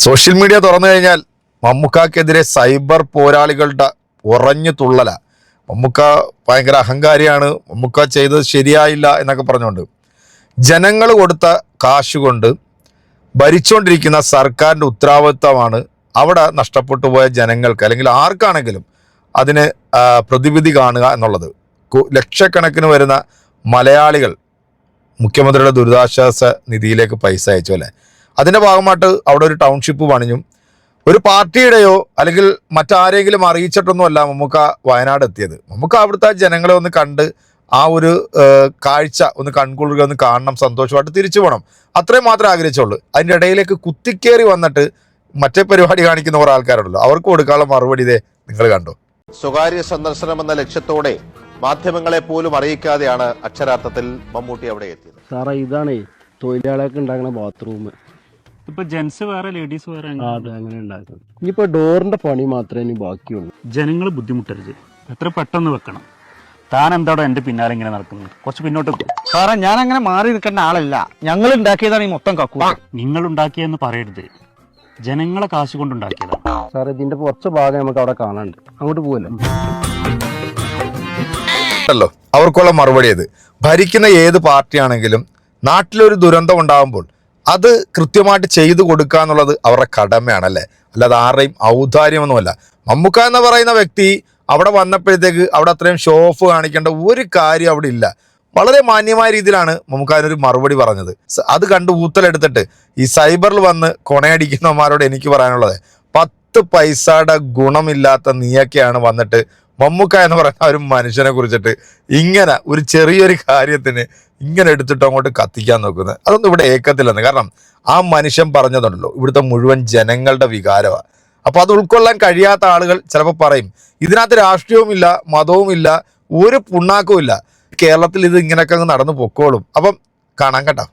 Social media തുറന്നു കഴിഞ്ഞാൽ മമ്മൂക്കാക്കെതിരെ cyber പോരാളികളുടെ ഉറഞ്ഞു തുള്ളല. മമ്മൂക്ക ഭയങ്കര അഹങ്കാരിയാണ്, മമ്മൂക്ക ചെയ്തത് ശരിയായില്ല എന്നൊക്കെ പറഞ്ഞുകൊണ്ട് ജനങ്ങൾ കൊടുത്ത കാശുകൊണ്ട് ഭരിച്ചുകൊണ്ടിരിക്കുന്ന സർക്കാരിൻ്റെ ഉത്തരവാദിത്തമാണ് അവിടെ നഷ്ടപ്പെട്ടു പോയ ജനങ്ങൾക്ക് അല്ലെങ്കിൽ ആർക്കാണെങ്കിലും അതിന് പ്രതിവിധി കാണുക എന്നുള്ളത്. ലക്ഷക്കണക്കിന് വരുന്ന മലയാളികൾ മുഖ്യമന്ത്രിയുടെ ദുരിതാശ്വാസ നിധിയിലേക്ക് പൈസ അയച്ചു അല്ലേ. അതിൻ്റെ ഭാഗമായിട്ട് അവിടെ ഒരു ടൗൺഷിപ്പ് പണിഞ്ഞു. ഒരു പാർട്ടിയുടെയോ അല്ലെങ്കിൽ മറ്റാരെങ്കിലും അറിയിച്ചിട്ടൊന്നുമല്ല മമ്മൂക്ക വയനാട് എത്തിയത്. മമ്മൂക്ക അവിടുത്തെ ജനങ്ങളെ ഒന്ന് കണ്ട് ആ ഒരു കാഴ്ച ഒന്ന് കൺകൊള്ളുക, ഒന്ന് കാണണം, സന്തോഷമായിട്ട് തിരിച്ചു പോകണം, അത്രയും മാത്രമേ ആഗ്രഹിച്ചുള്ളൂ. അതിൻ്റെ ഇടയിലേക്ക് കുത്തിക്കേറി വന്നിട്ട് മറ്റേ പരിപാടി കാണിക്കുന്ന കുറേ ആൾക്കാരുണ്ടല്ലോ, അവർക്ക് കൊടുക്കാനുള്ള മറുപടി ഇതേ നിങ്ങൾ കണ്ടു. സ്വകാര്യ സന്ദർശനം എന്ന ലക്ഷ്യത്തോടെ മാധ്യമങ്ങളെ പോലും അറിയിക്കാതെയാണ് അക്ഷരാർത്ഥത്തിൽ മമ്മൂട്ടി അവിടെ എത്തിയത്. സാറേ, ഇതാണ് തൊഴിലാളികൾക്ക് ഉണ്ടാക്കുന്ന ബാത്റൂം. ഇപ്പൊ ജെൻസ് വേറെ ലേഡീസ് വേറെ അതെ, അങ്ങനെ ഉണ്ടാക്കുന്നത്. ഇനിയിപ്പോ ഡോറിന്റെ പണി മാത്രമേ ഇനി ബാക്കിയുള്ളൂ. ജനങ്ങൾ ബുദ്ധിമുട്ടരുത്, എത്ര പെട്ടെന്ന് വെക്കണം. താൻ എന്താടോ എന്റെ പിന്നാലെ ഇങ്ങനെ നടക്കുന്നത്? കുറച്ച് പിന്നോട്ട് പോകും. സാറേ, ഞാൻ അങ്ങനെ മാറി നിൽക്കേണ്ട ആളല്ല. ഞങ്ങൾ ഉണ്ടാക്കിയതാണ് ഈ മൊത്തം കക്കു. നിങ്ങൾ ഉണ്ടാക്കിയെന്ന് പറയരുത്, ജനങ്ങളെ കാശ് കൊണ്ടുണ്ടാക്കിയതാണ്. സാറേ, ഇതിന്റെ കുറച്ച് ഭാഗം നമുക്ക് അവിടെ കാണാനുണ്ട്, അങ്ങോട്ട് പോവല്ലേ. ല്ലോ അവർക്കുള്ള മറുപടി അത്. ഭരിക്കുന്ന ഏത് പാർട്ടിയാണെങ്കിലും നാട്ടിലൊരു ദുരന്തം ഉണ്ടാകുമ്പോൾ അത് കൃത്യമായിട്ട് ചെയ്തു കൊടുക്കുക എന്നുള്ളത് അവരുടെ കടമയാണല്ലേ, അല്ലാതെ ആരുടെയും ഔദാര്യമൊന്നുമല്ല. മമ്മൂക്ക എന്ന് പറയുന്ന വ്യക്തി അവിടെ വന്നപ്പോഴത്തേക്ക് അവിടെ അത്രയും ഷോ ഓഫ് കാണിക്കേണ്ട ഒരു കാര്യം അവിടെ ഇല്ല. വളരെ മാന്യമായ രീതിയിലാണ് മമ്മൂക്ക അതിനൊരു മറുപടി പറഞ്ഞത്. അത് കണ്ട് ഊത്തലെടുത്തിട്ട് ഈ സൈബറിൽ വന്ന് കൊണയടിക്കുന്നവന്മാരോട് എനിക്ക് പറയാനുള്ളത്, 10 പൈസയുടെ ഗുണമില്ലാത്ത നീയൊക്കെയാണ് വന്നിട്ട് മമ്മൂക്ക എന്ന് പറയുന്ന ഒരു മനുഷ്യനെ കുറിച്ചിട്ട് ഇങ്ങനെ ഒരു ചെറിയൊരു കാര്യത്തിന് ഇങ്ങനെ എടുത്തിട്ട് അങ്ങോട്ട് കത്തിക്കാൻ നോക്കുന്നത്. അതൊന്നും ഇവിടെ ഏക്കത്തില്ലെന്ന്. കാരണം ആ മനുഷ്യൻ പറഞ്ഞതുണ്ടല്ലോ, ഇവിടുത്തെ മുഴുവൻ ജനങ്ങളുടെ വികാരമാണ്. അപ്പോൾ അത് ഉൾക്കൊള്ളാൻ കഴിയാത്ത ആളുകൾ ചിലപ്പോൾ പറയും ഇതിനകത്ത് രാഷ്ട്രീയവുമില്ല, മതവുമില്ല, ഒരു പുണ്ണാക്കവും ഇല്ല, കേരളത്തിൽ ഇത് ഇങ്ങനെയൊക്കെ അങ്ങ് നടന്നു പൊക്കോളും. അപ്പം കാണാൻ കേട്ടോ.